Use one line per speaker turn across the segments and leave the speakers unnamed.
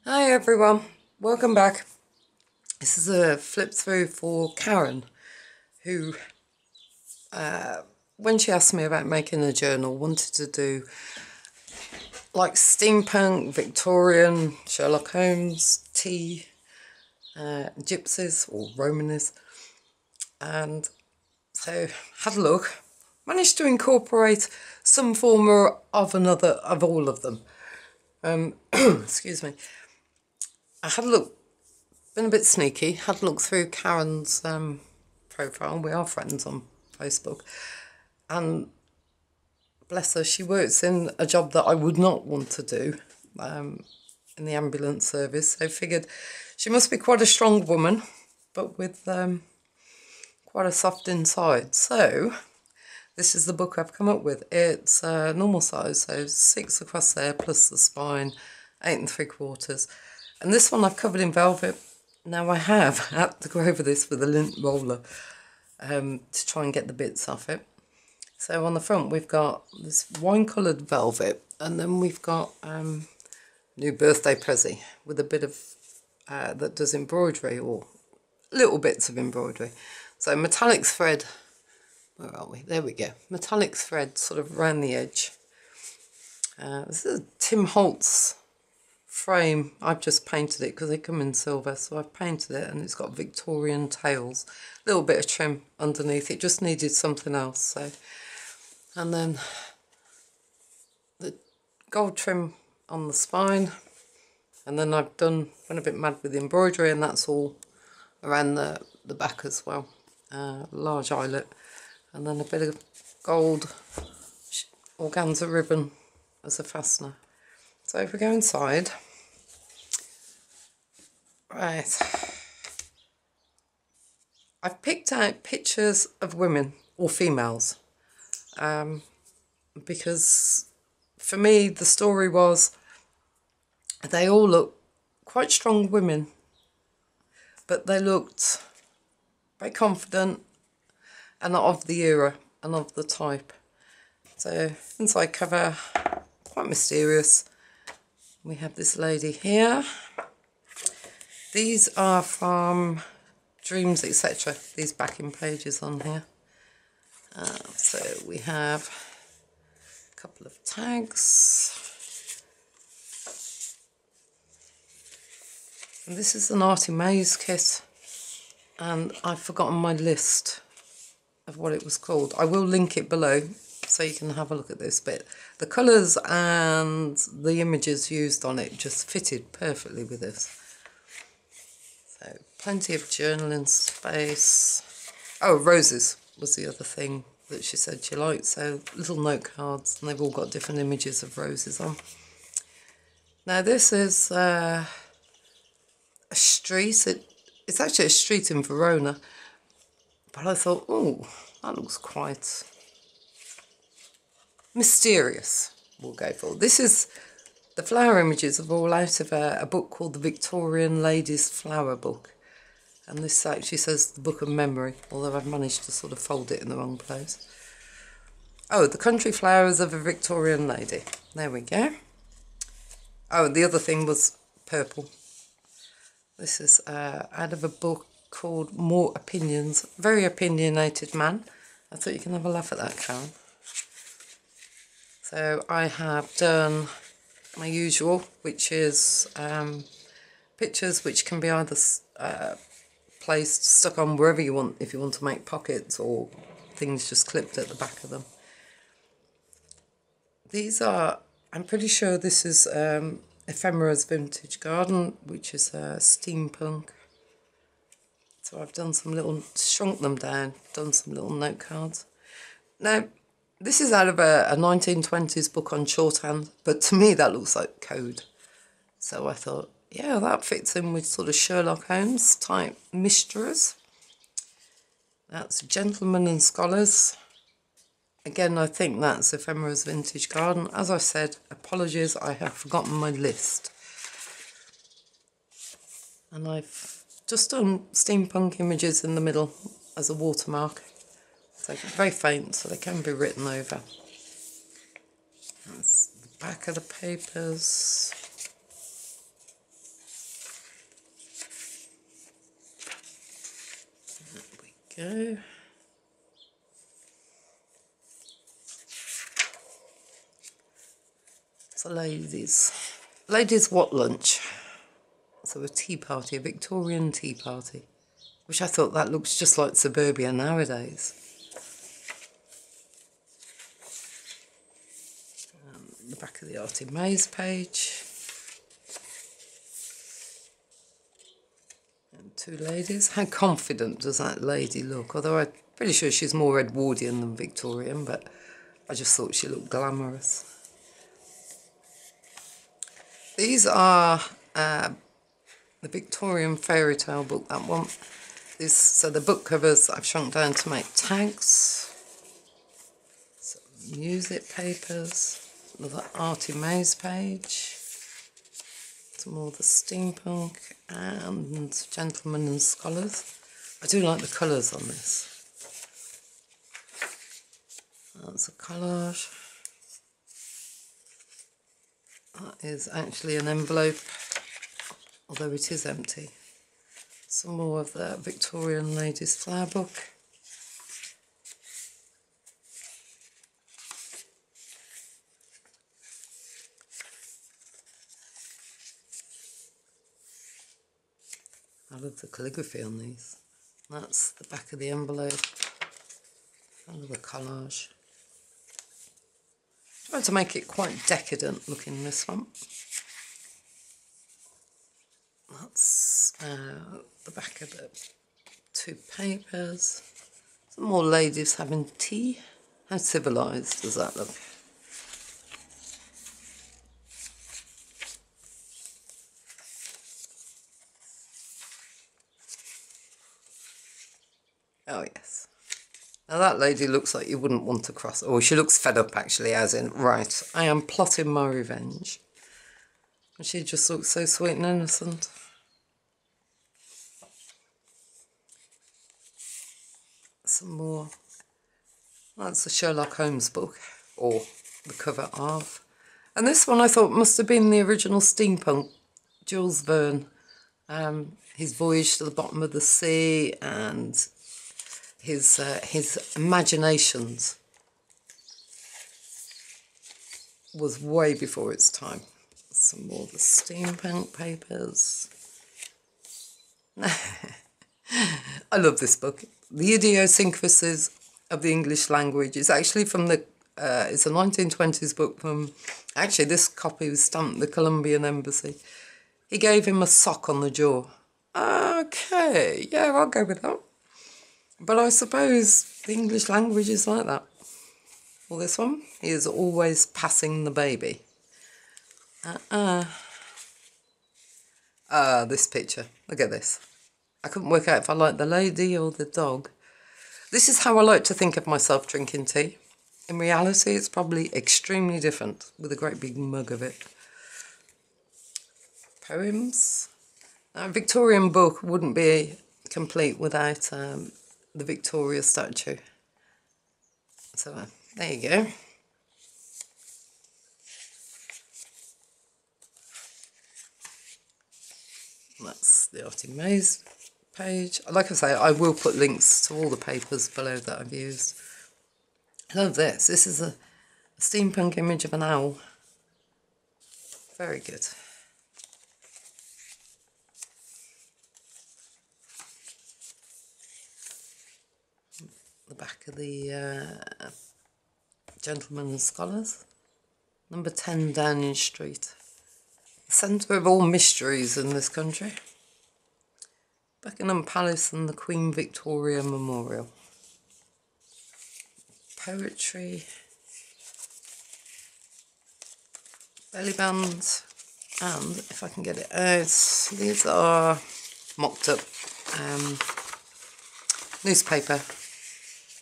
Hi everyone, welcome back. This is a flip through for Karen, who, when she asked me about making a journal, wanted to do like steampunk, Victorian, Sherlock Holmes, tea, gypsies or Romanesque, and so had a look. Managed to incorporate some form or of another of all of them. Excuse me. I had a look. Been a bit sneaky, had a look through Karen's profile. We are friends on Facebook. And bless her, she works in a job that I would not want to do, in the ambulance service. So I figured she must be quite a strong woman, but with quite a soft inside. So this is the book I've come up with. It's normal size, so 6 across there, plus the spine, 8 3/4. And this one I've covered in velvet. Now I have had to go over this with a lint roller to try and get the bits off it. So on the front we've got this wine-coloured velvet, and then we've got new birthday prezi with a bit of that does embroidery, or little bits of embroidery. So metallic thread, where are we? There we go. Metallic thread sort of around the edge. This is a Tim Holtz frame. I've just painted it because they come in silver, so I've painted it, and it's got Victorian tails, a little bit of trim underneath. It just needed something else. So, and then the gold trim on the spine, and then I've went a bit mad with the embroidery, and that's all around the back as well. Large eyelet, and then a bit of gold organza ribbon as a fastener. So if we go inside, right, I've picked out pictures of women or females, because for me the story was they all look quite strong women, but they looked very confident and of the era and of the type. So inside cover, quite mysterious. We have this lady here. These are from Dreams, etc. These backing pages on here. So we have a couple of tags. And this is an Arty Maze kit. And I've forgotten my list of what it was called. I will link it below so you can have a look at this bit. The colours and the images used on it just fitted perfectly with this. So plenty of journaling space. Oh, roses was the other thing that she said she liked. So little note cards, and they've all got different images of roses on. Now this is a street. It's actually a street in Verona. But I thought, oh, that looks quite mysterious, we'll go for. This is, the flower images are all out of a book called the Victorian Ladies Flower Book. And this actually says the Book of Memory, although I've managed to sort of fold it in the wrong place. Oh, the country flowers of a Victorian lady. There we go. Oh, the other thing was purple. This is out of a book called More Opinions. Very opinionated man. I thought you can have a laugh at that, Karen. So I have done my usual, which is pictures which can be either placed, stuck on wherever you want, if you want to make pockets, or things just clipped at the back of them. These are, I'm pretty sure this is Ephemera's Vintage Garden, which is steampunk. So I've done some little, shrunk them down, done some little note cards. Now, this is out of a 1920s book on shorthand, but to me that looks like code. So I thought, yeah, that fits in with sort of Sherlock Holmes type mysteries. That's Gentlemen and Scholars. Again, I think that's Ephemera's Vintage Garden. As I said, apologies, I have forgotten my list. And I've just done steampunk images in the middle as a watermark. So very faint, so they can be written over. That's the back of the papers. Go. So ladies what lunch? So a tea party, a Victorian tea party, which I thought that looks just like suburbia nowadays. The back of the Artie Mays page. And two ladies. How confident does that lady look? Although I'm pretty sure she's more Edwardian than Victorian, but I just thought she looked glamorous. These are the Victorian fairy tale book, that one. So the book covers I've shrunk down to make tags. Some music papers. Another Artie Mays page. Some more of the steampunk and gentlemen and scholars. I do like the colours on this. That's a collage. That is actually an envelope, although it is empty. Some more of the Victorian Ladies Flower Book. I love the calligraphy on these. That's the back of the envelope. Another collage. Tried to make it quite decadent looking, this one. That's the back of the two papers. Some more ladies having tea. How civilised does that look? Oh yes. Now that lady looks like you wouldn't want to cross. Or she looks fed up actually, as in, right, I am plotting my revenge. And she just looks so sweet and innocent. Some more. That's a Sherlock Holmes book, or the cover of. And this one I thought must have been the original steampunk, Jules Verne. His voyage to the bottom of the sea and his imaginations was way before its time. Some more of the steampunk papers. I love this book. The Idiosyncrasies of the English Language. It's actually from the, it's a 1920s book from, actually this copy was stamped the Colombian Embassy. He gave him a sock on the jaw. Okay, yeah, I'll go with that. But I suppose the English language is like that. Well, this one, he is always passing the baby. This picture, look at this. I couldn't work out if I liked the lady or the dog. This is how I like to think of myself drinking tea. In reality, it's probably extremely different with a great big mug of it. Poems. A Victorian book wouldn't be complete without the Victoria statue. So there you go. That's the Artie Mays page. Like I say, I will put links to all the papers below that I've used. I love this. This is a steampunk image of an owl. Very good. The back of the Gentlemen and Scholars. Number 10 Downing Street. Centre of all mysteries in this country. Buckingham Palace and the Queen Victoria Memorial. Poetry. Belly band. And if I can get it out, these are mocked up newspaper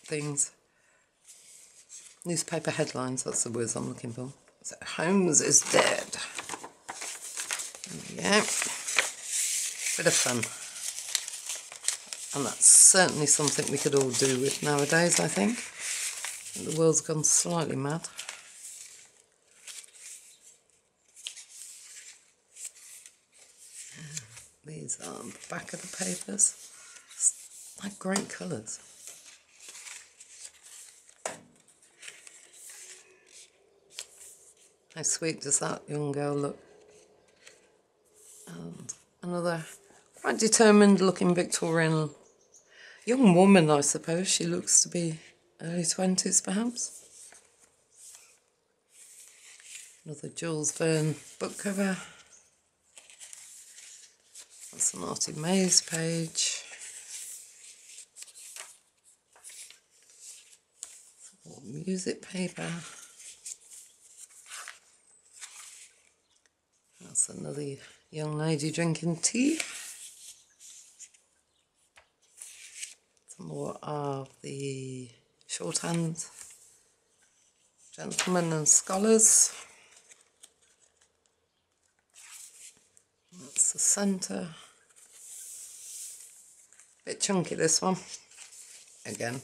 things. Newspaper headlines, that's the words I'm looking for. So Holmes is dead. Yeah, bit of fun. And that's certainly something we could all do with nowadays, I think. The world's gone slightly mad. These are the back of the papers. Like great colours. How sweet does that young girl look? And another quite determined looking Victorian young woman, I suppose. She looks to be early 20s perhaps. Another Jules Verne book cover. That's an Artie Mays page. More music paper. That's another young lady drinking tea. Some more of the shorthand gentlemen and scholars. That's the centre. Bit chunky, this one. Again.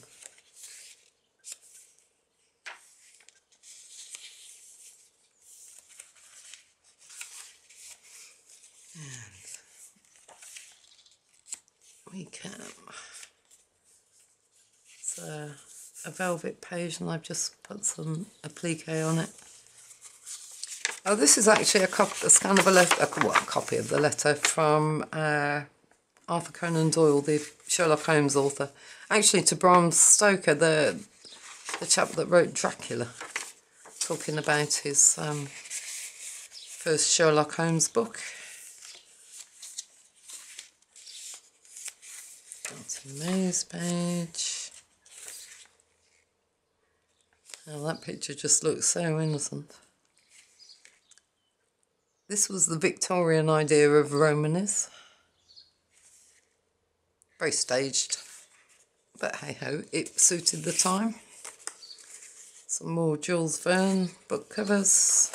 We can. It's a velvet page, and I've just put some applique on it. Oh, this is actually a scan of a letter, well, a copy of the letter from Arthur Conan Doyle, the Sherlock Holmes author. Actually, to Bram Stoker, the chap that wrote Dracula, talking about his first Sherlock Holmes book. Maze page. Oh, that picture just looks so innocent. This was the Victorian idea of Romanesque. Very staged, but hey ho, it suited the time. Some more Jules Verne book covers.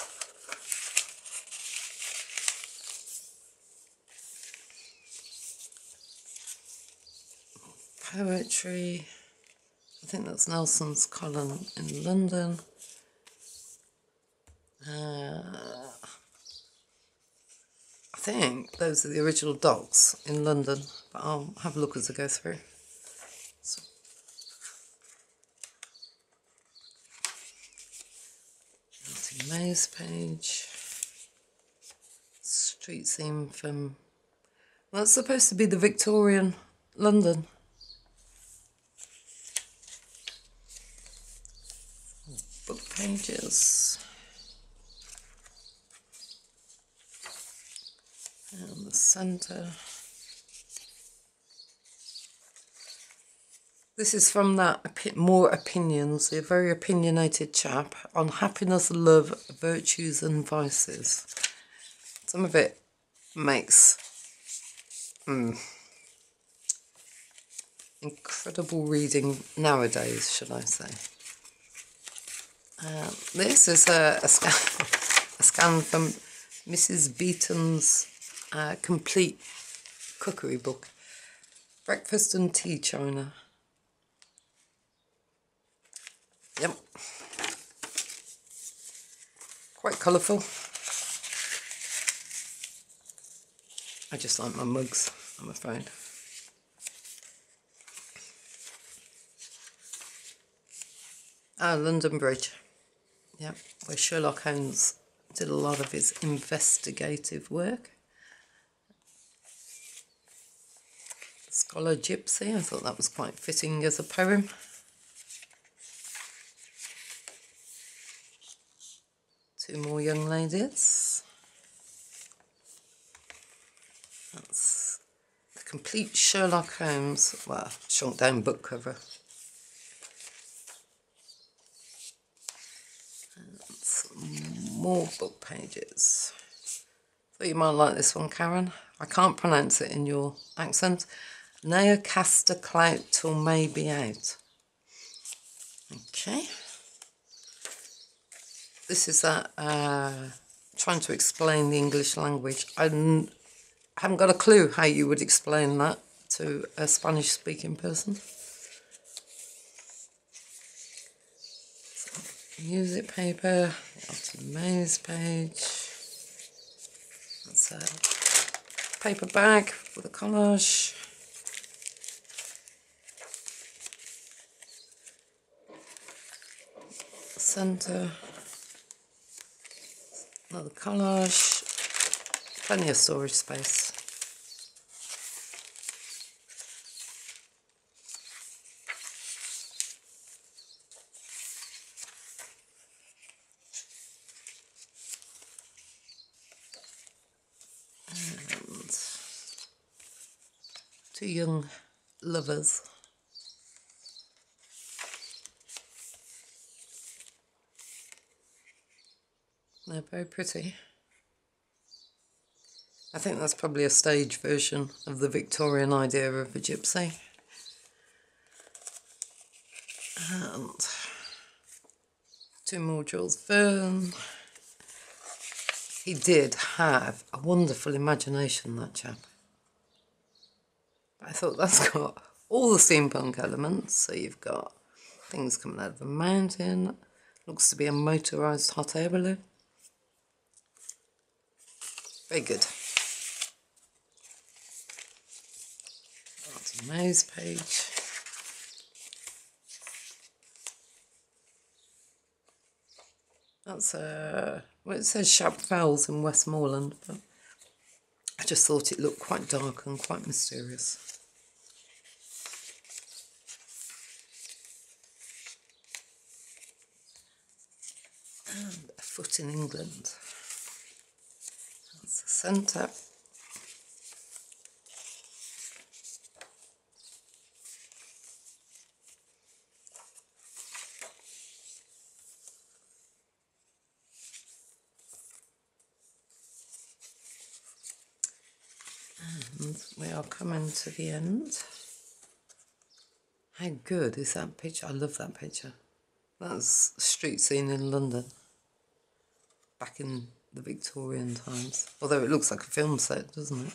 Poetry. I think that's Nelson's column in London. I think those are the original dogs in London, but I'll have a look as I go through. So, Maze page. Street scene from, well, that's supposed to be the Victorian London. Book pages. And the centre. This is from that More Opinions, a very opinionated chap on happiness, love, virtues and vices. Some of it makes incredible reading nowadays, should I say. This is a scan from Mrs. Beaton's complete cookery book. Breakfast and tea china. Yep. Quite colourful. I just like my mugs, I'm afraid. London Bridge. Yep, where Sherlock Holmes did a lot of his investigative work. Scholar Gypsy, I thought that was quite fitting as a poem. Two more young ladies. That's the complete Sherlock Holmes, well, shrunk down book cover. And some more book pages. Thought you might like this one, Karen. I can't pronounce it in your accent. Nea casta clout till May be out. Okay. This is trying to explain the English language. I haven't got a clue how you would explain that to a Spanish-speaking person. Music paper, Artie Mays page. That's a paper bag with a collage. centre. Another collage. Plenty of storage space. And two young lovers. They're very pretty. I think that's probably a stage version of the Victorian idea of a gypsy. And two more Jules Verne. He did have a wonderful imagination, that chap. I thought that's got all the steampunk elements. So you've got things coming out of a mountain. Looks to be a motorised hot air balloon. Very good. That's a nose page. That's well, it says Sharp Fells in Westmoreland, but I just thought it looked quite dark and quite mysterious. And A Foot in England. That's the centre. And we are coming to the end. How good is that picture? I love that picture. That's a street scene in London, back in the Victorian times. Although it looks like a film set, doesn't it?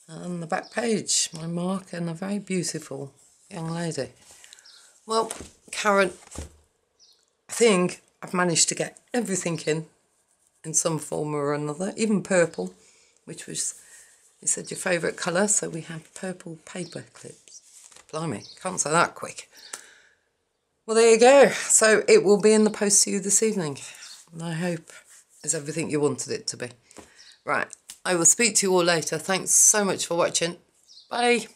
And the back page, my mark and a very beautiful young lady. Well, Karen, I think I've managed to get everything in some form or another, even purple, which was, you said, your favourite colour, so we have purple paper clips. Blimey, can't say that quick. Well, there you go. So it will be in the post to you this evening, and I hope it's everything you wanted it to be. Right, I will speak to you all later. Thanks so much for watching. Bye.